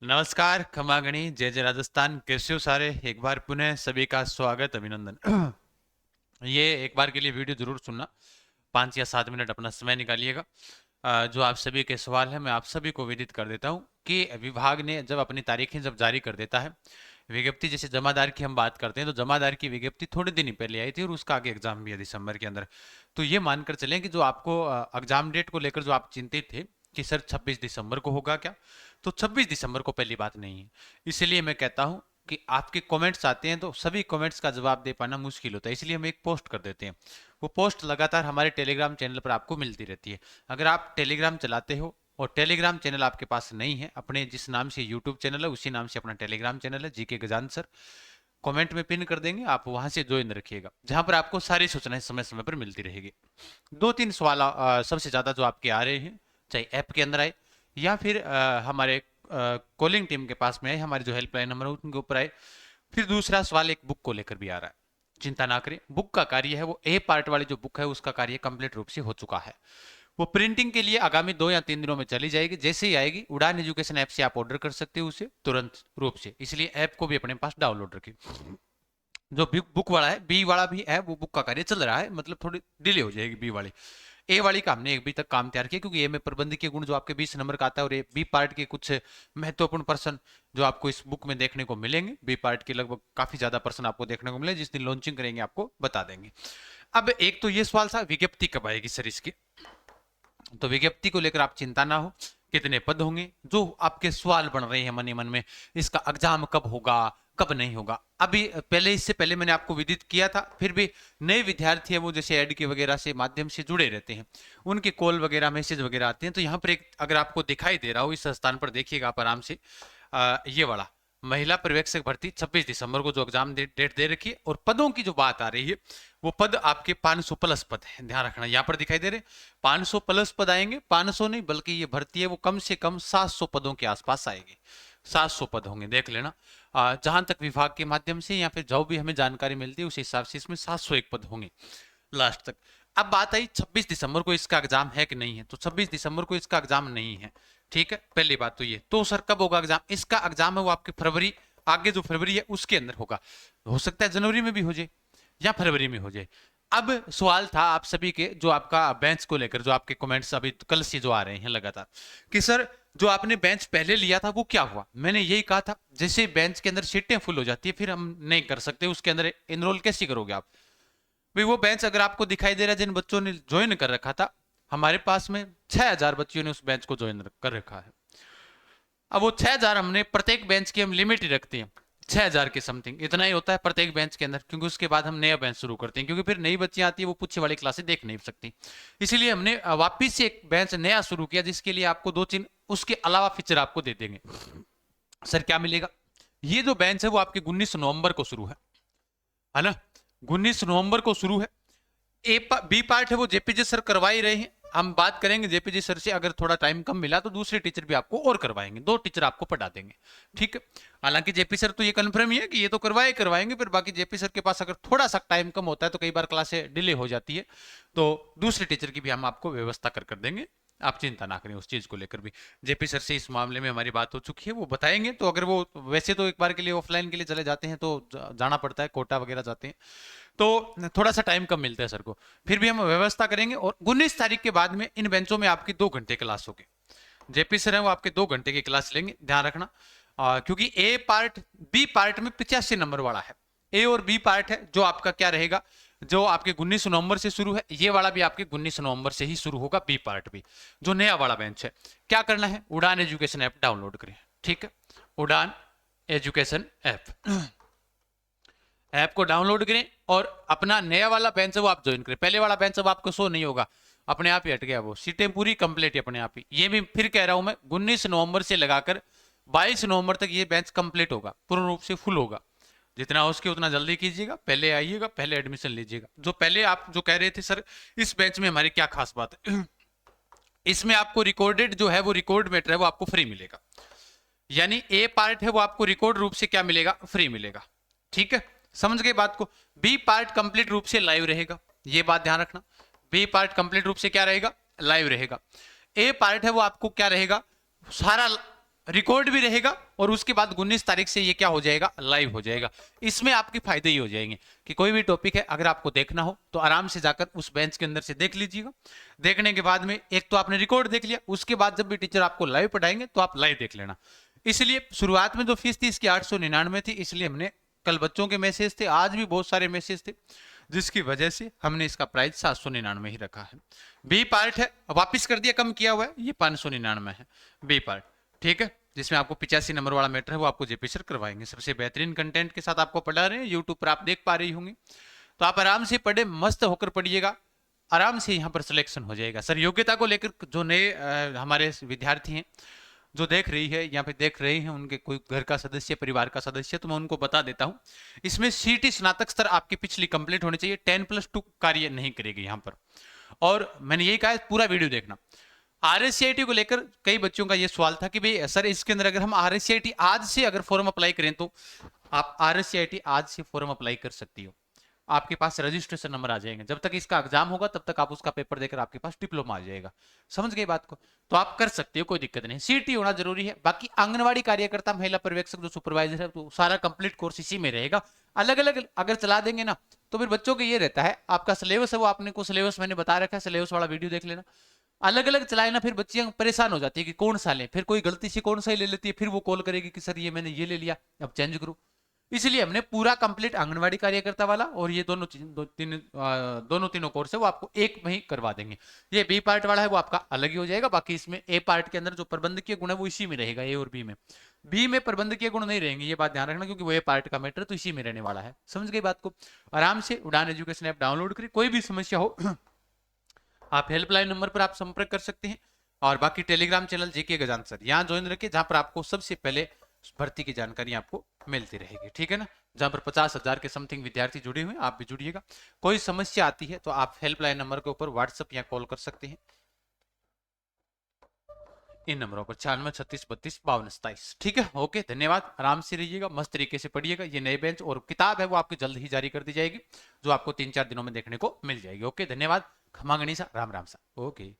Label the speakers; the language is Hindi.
Speaker 1: नमस्कार, खमागणी, जय जय राजस्थान। कैसे हो सारे? एक बार पुनः सभी का स्वागत, अभिनंदन। ये एक बार के लिए वीडियो जरूर सुनना, 5 या 7 मिनट अपना समय निकालिएगा। जो आप सभी के सवाल है मैं आप सभी को विदित कर देता हूँ कि विभाग ने जब अपनी तारीखें जब जारी कर देता है, विज्ञप्ति जैसे जमादार की हम बात करते हैं तो जमादार की विज्ञप्ति थोड़े दिन ही पहले आई थी और उसका आगे एग्जाम भी है दिसंबर के अंदर। तो ये मानकर चलें कि जो आपको एग्जाम डेट को लेकर जो आप चिंतित थे कि सर 26 दिसंबर को होगा क्या, तो 26 दिसंबर को पहली बात नहीं है। इसलिए मैं कहता हूँ कि आपके कमेंट्स आते हैं तो सभी कमेंट्स का जवाब दे पाना मुश्किल होता है, इसलिए हम एक पोस्ट कर देते हैं। वो पोस्ट लगातार हमारे टेलीग्राम चैनल पर आपको मिलती रहती है। अगर आप टेलीग्राम चलाते हो और टेलीग्राम चैनल आपके पास नहीं है, अपने जिस नाम से यूट्यूब चैनल है उसी नाम से अपना टेलीग्राम चैनल है जीके गजान सर, कमेंट में पिन कर देंगे, आप वहां से ज्वाइन रखिएगा, जहां पर आपको सारी सूचनाएं समय समय पर मिलती रहेगी। 2-3 सवाल सबसे ज्यादा जो आपके आ रहे हैं, चाहे ऐप के अंदर आए या फिर हमारे कॉलिंग टीम के पास में आए, हमारे जो हेल्पलाइन नंबर है उनके ऊपर आए। फिर दूसरा सवाल एक बुक को लेकर भी आ रहा है। चिंता ना करें, बुक का कार्य है वो ए पार्ट वाली जो बुक है उसका कार्य कंप्लीट रूप से हो चुका है। वो प्रिंटिंग के लिए आगामी 2 या 3 दिनों में चली जाएगी। जैसे ही आएगी उड़ान एजुकेशन ऐप से आप ऑर्डर कर सकते हो उसे तुरंत रूप से, इसलिए ऐप को भी अपने पास डाउनलोड रखें। जो बुक वाला है, बी वाला भी है, वो बुक का कार्य चल रहा है, मतलब थोड़ी डिले हो जाएगी बी वाली। ए वाली का हमने अभी तक काम तैयार किया, क्योंकि ए में प्रबंधकीय गुण जो आपके 20 नंबर का आता है और ए बी पार्ट के कुछ महत्वपूर्ण पर्सन जो आपको इस बुक में देखने को मिलेंगे, बी पार्ट के लगभग काफी ज्यादा पर्सन आपको देखने को मिले, जिस दिन लॉन्चिंग करेंगे आपको बता देंगे। अब एक तो ये सवाल था विज्ञप्ति कब आएगी सर इसकी, तो विज्ञप्ति को लेकर आप चिंता ना हो। कितने पद होंगे, जो आपके सवाल बन रहे हैं मन ही मन में, इसका एग्जाम कब होगा कब नहीं होगा, अभी पहले इससे पहले मैंने आपको विदित किया था। फिर भी नए विद्यार्थी है वो जैसे एड के वगैरह से माध्यम से जुड़े रहते हैं, उनके कॉल वगैरह मैसेज वगैरह आते हैं। तो यहाँ पर एक अगर आपको दिखाई दे रहा हो इस स्थान पर देखिएगा आप आराम से, ये वाला महिला पर्यवेक्षक भर्ती 26 दिसंबर को जो एग्जाम डेट दे रखी है, और पदों की जो बात आ रही है वो पद आपके 500 प्लस पद है, ध्यान रखना। यहाँ पर दिखाई दे रहे 500 प्लस पद आएंगे, 500 नहीं बल्कि ये भर्ती है वो कम से कम 700 पदों के आसपास आएगी। 700 पद होंगे, देख लेना। जहां तक विभाग के माध्यम से या फिर जो भी हमें जानकारी मिलती है उस हिसाब से इसमें 701 पद होंगे लास्ट तक। अब बात आई 26 दिसंबर को इसका एग्जाम है कि नहीं है, तो 26 दिसंबर को इसका एग्जाम नहीं है। ठीक है, पहली बात तो ये। तो सर कब होगा एग्जाम? इसका एग्जाम है वो आपके फरवरी, आगे जो फरवरी है उसके अंदर होगा। हो सकता है जनवरी में भी हो जाए या फरवरी में हो जाए। अब सवाल था आप सभी के, जो आपका बेंच को लेकर, जो आपके कमेंट्स अभी कल से जो आ रहे हैं लगातार, कि सर जो आपने बेंच पहले लिया था वो क्या हुआ। मैंने यही कहा था, जैसे बेंच के अंदर सीटें फुल हो जाती है फिर हम नहीं कर सकते, उसके अंदर एनरोल कैसे करोगे आप? भाई वो बेंच अगर आपको दिखाई दे रहा है, जिन बच्चों ने ज्वाइन कर रखा था, हमारे पास में 6,000 बच्चों ने उस बेंच को ज्वाइन कर रखा है। अब वो 6,000 हमने प्रत्येक बेंच की हम लिमिट ही रखते हैं, 6,000 के समथिंग इतना ही होता है प्रत्येक बेंच के अंदर, क्योंकि उसके बाद हम नया बेंच शुरू करते हैं, क्योंकि फिर नई बच्चियां आती है वो पूछे वाली क्लासें देख नहीं सकती। इसीलिए हमने वापिस से एक बेंच नया शुरू किया, जिसके लिए आपको 2-3 उसके अलावा फीचर आपको दे देंगे। सर क्या मिलेगा? ये जो बेंच है वो आपके 19 नवंबर को शुरू है ना? 19 नवंबर को शुरू है। बी पार्ट है वो जेपीजी सर करवा ही रहे हैं, हम बात करेंगे जेपीजी सर से। अगर थोड़ा टाइम कम मिला तो दूसरे टीचर भी आपको और करवाएंगे, 2 टीचर आपको पढ़ा देंगे। ठीक है, हालांकि जेपी सर तो ये कन्फर्म ही है कि ये तो करवाएंगे, फिर बाकी जेपी सर के पास अगर थोड़ा सा टाइम कम होता है तो कई बार क्लासें डिले हो जाती है, तो दूसरे टीचर की भी हम आपको व्यवस्था कर देंगे। आप चिंता ना करें उस चीज को लेकर भी। जेपी सर से इस मामले में हमारी बात हो चुकी है, वो बताएंगे। तो अगर वो वैसे तो एक बार के लिए ऑफलाइन के लिए चले जाते हैं तो जाना पड़ता है, कोटा वगैरह जाते हैं, तो थोड़ा सा टाइम कम मिलता है सर को, फिर भी हम व्यवस्था करेंगे। और 19 तारीख के बाद में इन बेंचों में आपकी 2 घंटे क्लास होगी। जेपी सर है वो आपके 2 घंटे की क्लास लेंगे, ध्यान रखना। क्योंकि ए पार्ट बी पार्ट में 85 नंबर वाला है, ए और बी पार्ट है जो आपका क्या रहेगा, जो आपके 19 नवंबर से शुरू है, ये वाला भी आपके 19 नवंबर से ही शुरू होगा, बी पार्ट भी जो नया वाला बेंच है। क्या करना है, उड़ान एजुकेशन ऐप डाउनलोड करें। ठीक है, उड़ान एजुकेशन ऐप को डाउनलोड करें और अपना नया वाला बेंच है वो आप ज्वाइन करें। पहले वाला बेंच अब आपको शो नहीं होगा, अपने आप ही हट गया, वो सीटें पूरी कंप्लीट है अपने आप ही। ये भी फिर कह रहा हूं मैं, 19 नवंबर से लगाकर 22 नवंबर तक ये बेंच कंप्लीट होगा, पूर्ण रूप से फुल होगा। जितना हो सके उतना जल्दी कीजिएगा, पहले आइएगा, पहले एडमिशन लीजिएगा। जो पहले आप जो कह रहे थे सर इस बेंच में हमारी क्या खास बात है, इसमें आपको रिकॉर्डेड जो है वो रिकॉर्ड मैटर है वो आपको फ्री मिलेगा। यानी ए पार्ट है वो आपको रिकॉर्ड रूप से क्या मिलेगा, फ्री मिलेगा। ठीक है, समझ गए बात को। बी पार्ट कंप्लीट रूप से लाइव रहेगा, ये बात ध्यान रखना। बी पार्ट कंप्लीट रूप से क्या रहेगा, लाइव रहेगा। ए पार्ट है वो आपको क्या रहेगा, सारा रिकॉर्ड भी रहेगा और उसके बाद 19 तारीख से ये क्या हो जाएगा, लाइव हो जाएगा। इसमें आपके फायदे ही हो जाएंगे कि कोई भी टॉपिक है अगर आपको देखना हो तो आराम से जाकर उस बेंच के अंदर से देख लीजिएगा। देखने के बाद में एक तो आपने रिकॉर्ड देख लिया, उसके बाद जब भी टीचर आपको लाइव पढ़ाएंगे तो आप लाइव देख लेना। इसलिए शुरुआत में जो फीस थी इसकी 899 थी, इसलिए हमने कल बच्चों के मैसेज थे, आज भी बहुत सारे मैसेज थे, जिसकी वजह से हमने इसका प्राइस 799 ही रखा है। बी पार्ट है, वापिस कर दिया, कम किया हुआ है, ये 599 है बी पार्ट, ठीक है। जिसमें आपको 85 नंबर वाला मैटर है वो आपको जेपी सर करवाएंगे, सबसे बेहतरीन कंटेंट के साथ आपको पढ़ा रहे हैं, यूट्यूब पर आप देख पा रही होंगी। तो आप आराम से पढ़े, मस्त होकर पढ़िएगा, आराम से यहाँ पर सिलेक्शन हो जाएगा। सर योग्यता को लेकर जो नए हमारे विद्यार्थी हैं जो देख रही है यहाँ पे देख रहे हैं, उनके कोई घर का सदस्य, परिवार का सदस्य, तो मैं उनको बता देता हूँ, इसमें सीटी स्नातक स्तर आपकी पिछली कंप्लीट होनी चाहिए, 10+2 कार्य नहीं करेगी यहाँ पर। और मैंने यही कहा है पूरा वीडियो देखना। आरएससीआईटी को लेकर कई बच्चों का ये सवाल था कि भाई सर इसके अंदर अगर हम आरएससीआईटी आज से अगर फॉर्म अप्लाई करें तो आप आरएससीआईटी आज से फॉर्म अप्लाई कर सकती हो, आपके पास रजिस्ट्रेशन नंबर आ जाएंगे, जब तक इसका एग्जाम होगा तब तक आप उसका पेपर देकर आपके पास डिप्लोमा आ जाएगा। समझ गए बात को, तो आप कर सकते हो, कोई दिक्कत नहीं, सीटी होना जरूरी है। बाकी आंगनवाड़ी कार्यकर्ता, महिला पर्यवेक्षक, जो सुपरवाइजर है, तो सारा कंप्लीट कोर्स इसी में रहेगा। अलग अलग अगर चला देंगे ना तो फिर बच्चों को ये रहता है, आपका सिलेबस है वो आपने को सिलेबस मैंने बता रखा है, सिलेबस वाला वीडियो देख लेना। अलग अलग चलाए ना फिर बच्चियां परेशान हो जाती है कि कौन सा लें, फिर कोई गलती से कौन सा ही ले लेती है, फिर वो कॉल करेगी कि सर ये मैंने ये ले लिया अब चेंज करो। इसलिए हमने पूरा कंप्लीट आंगनवाड़ी कार्यकर्ता वाला और ये दोनों तीनों कोर्स है वो आपको एक में ही करवा देंगे। ये बी पार्ट वाला है वो आपका अलग ही हो जाएगा। बाकी इसमें ए पार्ट के अंदर जो प्रबंधकीय गुण है वो इसी में रहेगा, ए और बी में प्रबंधकीय गुण नहीं रहेंगे, ये बात ध्यान रखना, क्योंकि वो ए पार्ट का मैटर तो इसी में रहने वाला है। समझ गई बात को। आराम से उड़ान एजुकेशन ऐप डाउनलोड करिए, कोई भी समस्या हो आप हेल्पलाइन नंबर पर आप संपर्क कर सकते हैं। और बाकी टेलीग्राम चैनल जेके गजान सर यहाँ ज्वाइन रखिए, जहां पर आपको सबसे पहले भर्ती की जानकारी आपको मिलती रहेगी, ठीक है ना। जहां पर 50,000 के समथिंग विद्यार्थी जुड़े हुए हैं, आप भी जुड़िएगा। कोई समस्या आती है तो आप हेल्पलाइन नंबर के ऊपर व्हाट्सएप या कॉल कर सकते हैं, इन नंबरों पर 9636325227, ठीक है। ओके, धन्यवाद, आराम से रहिएगा, मस्त तरीके से पढ़िएगा। ये नए बेंच और किताब है वो आपकी जल्द ही जारी कर दी जाएगी, जो आपको 3-4 दिनों में देखने को मिल जाएगी। ओके, धन्यवाद, खमा गणिसा, राम राम सा, ओके।